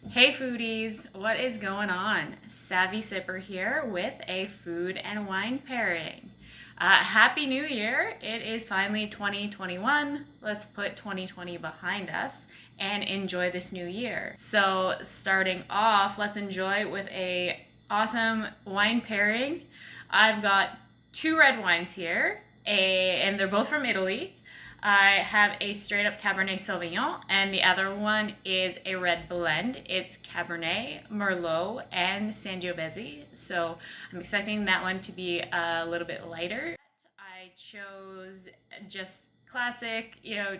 Hey foodies, what is going on? Savvy Sipper here with a food and wine pairing. Happy New Year! It is finally 2021. Let's put 2020 behind us and enjoy this new year. So starting off, let's enjoy with a awesome wine pairing. I've got two red wines here, and they're both from Italy. I have a straight up Cabernet Sauvignon, and the other one is a red blend. It's Cabernet, Merlot, and Sangiovese. So I'm expecting that one to be a little bit lighter. I chose just classic,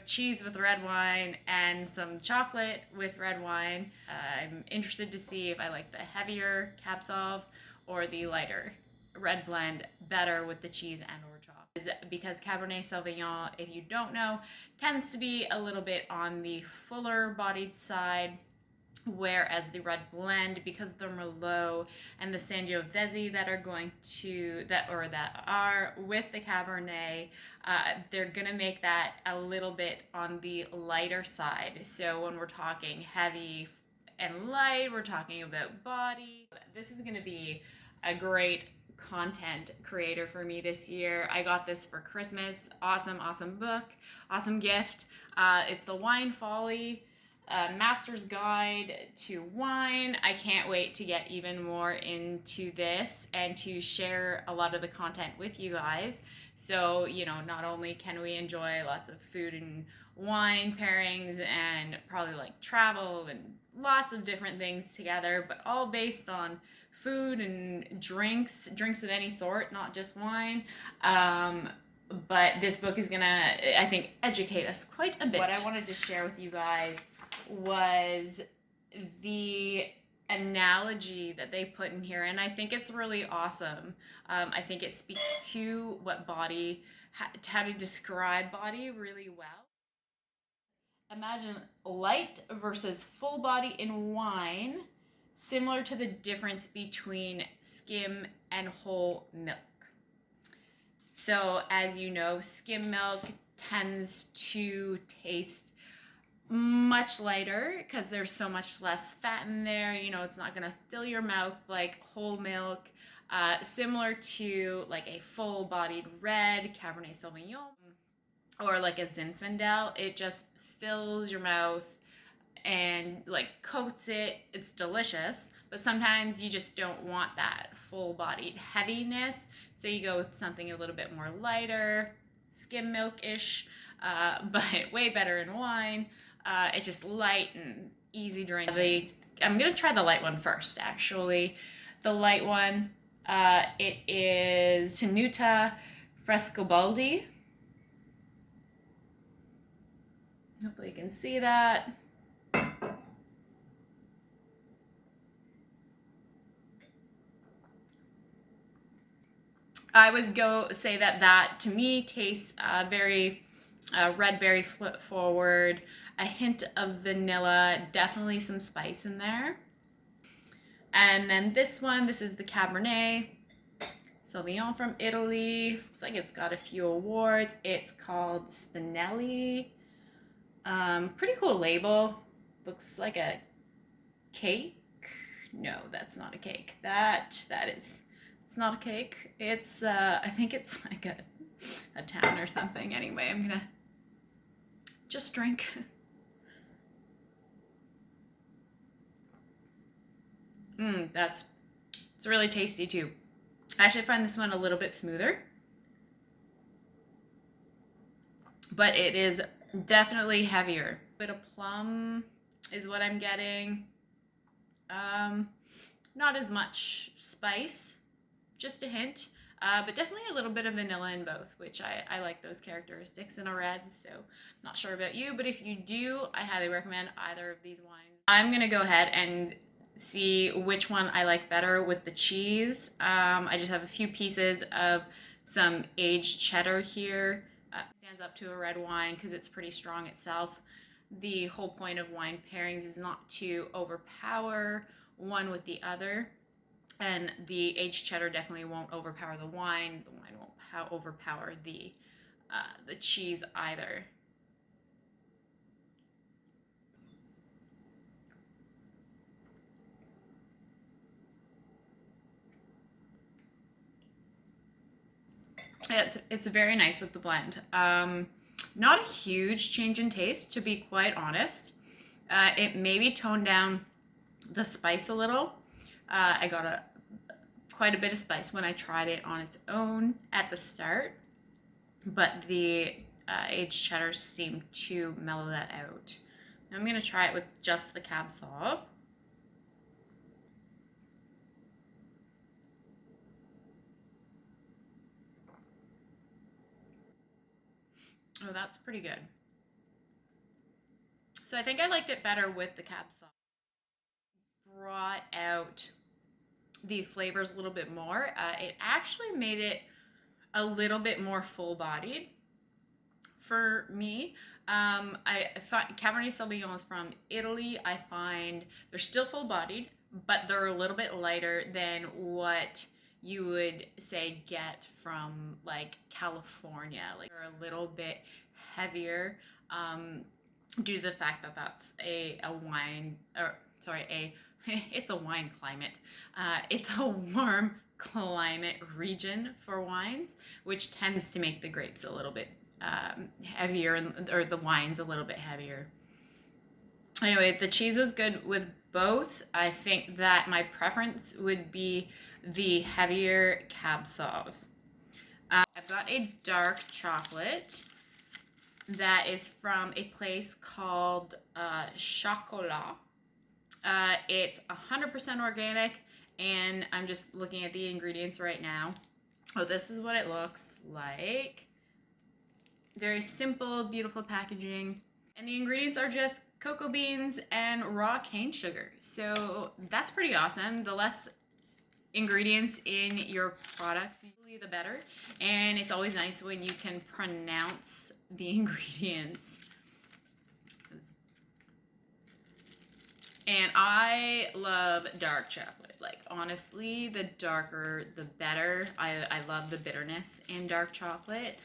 cheese with red wine and some chocolate with red wine. I'm interested to see if I like the heavier Cab Sauv or the lighter red blend better with the cheese and or chocolate. Because Cabernet Sauvignon, if you don't know, tends to be a little bit on the fuller bodied side, whereas the red blend, because the Merlot and the Sangiovese that are with the Cabernet, they're gonna make that a little bit on the lighter side. So when we're talking heavy and light, we're talking about body. This is gonna be a great content creator for me this year. I got this for Christmas. Awesome book, awesome gift. It's the Wine Folly, Master's Guide to Wine. I can't wait to get even more into this and to share a lot of the content with you guys. So, not only can we enjoy lots of food and wine pairings and probably like travel and lots of different things together, but all based on food and drinks of any sort, not just wine. But this book is gonna, I think, educate us quite a bit. What I wanted to share with you guys was the analogy that they put in here, and I think it's really awesome. I think it speaks to what body, how to describe body really well. Imagine light versus full body in wine, similar to the difference between skim and whole milk. So as you know, skim milk tends to taste much lighter because there's so much less fat in there. It's not going to fill your mouth like whole milk. Similar to like a full-bodied red Cabernet Sauvignon or like a Zinfandel, it just fills your mouth and like coats it. It's delicious, but sometimes you just don't want that full-bodied heaviness, so you go with something a little bit more lighter, skim milk-ish, but way better in wine. It's just light and easy drink. I'm gonna try the light one first, actually. The light one, it is Tenuta Frescobaldi. Hopefully you can see that. I would go say that to me tastes very red berry forward, a hint of vanilla, definitely some spice in there. And then this is the Cabernet Sauvignon from Italy. Looks like it's got a few awards. It's called Spinelli. Pretty cool label. Looks like a cake. No, that's not a cake. It's not a cake. It's I think it's like a town or something. Anyway, I'm gonna just drink. It's really tasty too. I actually find this one a little bit smoother, but it is definitely heavier. A bit of plum is what I'm getting. Not as much spice, just a hint, but definitely a little bit of vanilla in both, which I like those characteristics in a red. So not sure about you, but if you do, I highly recommend either of these wines. I'm gonna go ahead and see which one I like better with the cheese. I just have a few pieces of some aged cheddar here. Stands up to a red wine because it's pretty strong itself. The whole point of wine pairings is not to overpower one with the other, and the aged cheddar definitely won't overpower the wine. The wine won't overpower the cheese either. It's very nice with the blend. Not a huge change in taste, to be quite honest. It maybe toned down the spice a little. I got quite a bit of spice when I tried it on its own at the start, but the aged cheddars seem to mellow that out. Now I'm going to try it with just the Cab Sauv. Oh, that's pretty good. So I think I liked it better with the Cab Sauv. Brought out the flavors a little bit more. It actually made it a little bit more full-bodied for me. I find Cabernet Sauvignons from Italy, I find they're still full-bodied, but they're a little bit lighter than what you would say get from like California. Like they're a little bit heavier due to the fact that that's a wine, or sorry, it's a wine climate. It's a warm climate region for wines, which tends to make the grapes a little bit heavier, or the wines a little bit heavier. Anyway, the cheese was good with both. I think that my preference would be the heavier Cab Sauv. I've got a dark chocolate that is from a place called Chocolat. It's 100% organic, and I'm just looking at the ingredients right now. Oh, this is what it looks like. Very simple, beautiful packaging. And the ingredients are just cocoa beans and raw cane sugar. So that's pretty awesome. The less ingredients in your products, usually the better. And it's always nice when you can pronounce the ingredients. And I love dark chocolate. Like, honestly, the darker, the better. I love the bitterness in dark chocolate.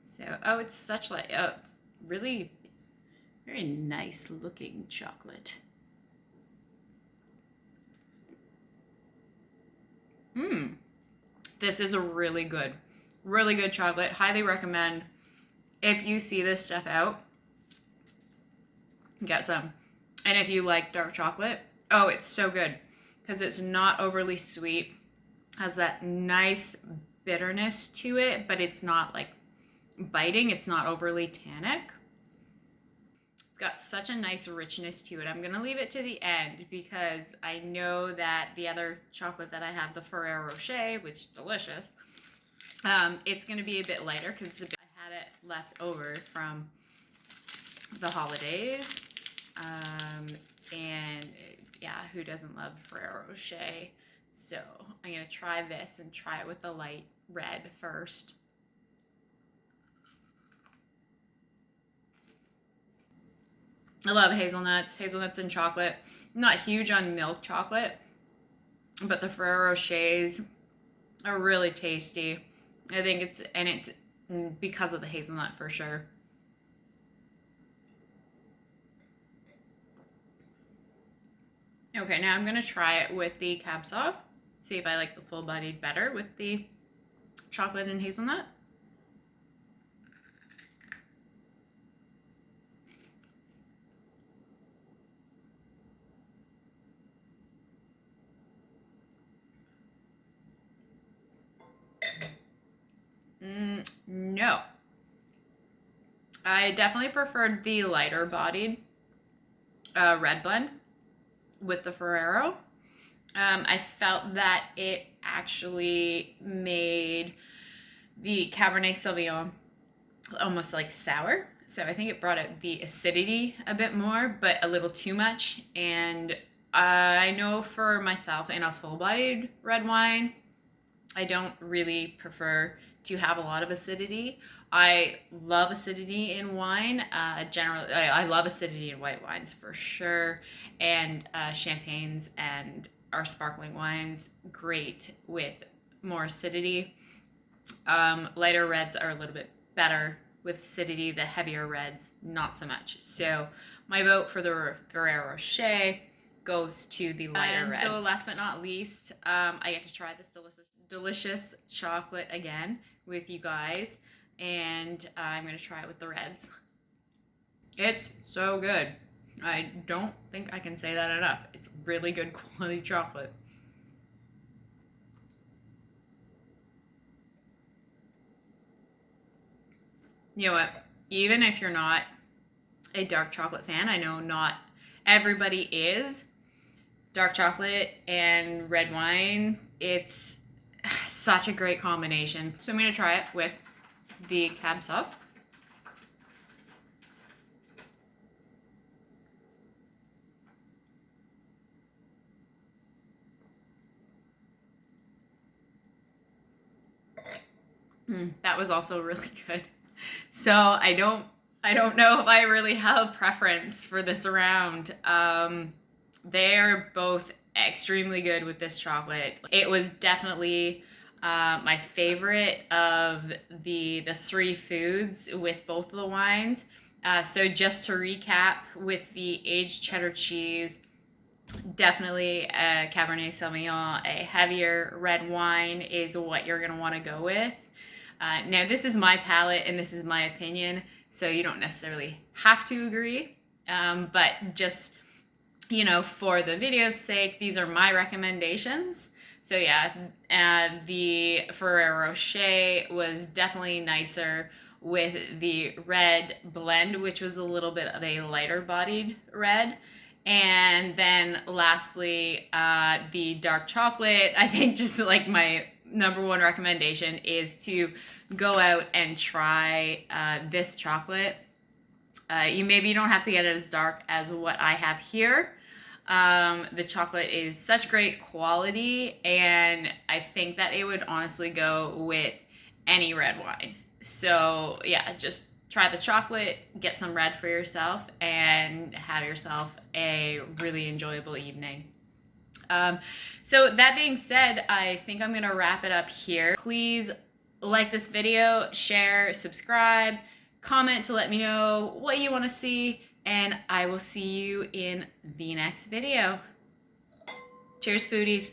So, oh, it's such like, oh, really, it's very nice looking chocolate. This is a really good chocolate. Highly recommend. If you see this stuff out, get some. And if you like dark chocolate, oh, it's so good because it's not overly sweet, has that nice bitterness to it, but it's not like biting, it's not overly tannic. It's got such a nice richness to it. I'm gonna leave it to the end because I know that the other chocolate that I have, the Ferrero Rocher, which is delicious, it's gonna be a bit lighter because I had it left over from the holidays. And yeah, who doesn't love Ferrero Rocher? So I'm gonna try this and try it with the light red first. I love hazelnuts and chocolate. I'm not huge on milk chocolate, but the Ferrero Rochers are really tasty. I think it's because of the hazelnut for sure. Okay, now I'm gonna try it with the Cab Sauv. See if I like the full-bodied better with the chocolate and hazelnut. No. I definitely preferred the lighter bodied red blend with the Ferrero. I felt that it actually made the Cabernet Sauvignon almost like sour. So I think it brought out the acidity a bit more, but a little too much. And I know for myself, in a full-bodied red wine, I don't really prefer to have a lot of acidity. I love acidity in wine. Generally, I love acidity in white wines for sure, and champagnes and our sparkling wines, great with more acidity. Lighter reds are a little bit better with acidity. The heavier reds, not so much. So my vote for the Ferrero Rocher goes to the lighter red. So last but not least, I get to try this delicious chocolate again with you guys, and I'm gonna try it with the reds. It's so good. I don't think I can say that enough. It's really good quality chocolate. You know what? Even if you're not a dark chocolate fan, I know not everybody is. Dark chocolate and red wine, it's such a great combination. So I'm gonna try it with the Cab Sauv. That was also really good. So I don't know if I really have a preference for this round. They're both extremely good with this chocolate. It was definitely my favorite of the three foods with both of the wines. So just to recap, with the aged cheddar cheese, definitely a Cabernet Sauvignon, a heavier red wine is what you're gonna want to go with. Now this is my palate and this is my opinion, so you don't necessarily have to agree, but just, you know, for the video's sake, these are my recommendations. So yeah, the Ferrero Rocher was definitely nicer with the red blend, which was a little bit of a lighter bodied red. And then lastly, the dark chocolate, I think just like my number one recommendation is to go out and try this chocolate. You don't have to get it as dark as what I have here. The chocolate is such great quality, and I think that it would honestly go with any red wine. So yeah, just try the chocolate, get some red for yourself, and have yourself a really enjoyable evening. So that being said, I think I'm gonna wrap it up here. Please like this video, share, subscribe, comment to let me know what you want to see, and I will see you in the next video. Cheers, foodies.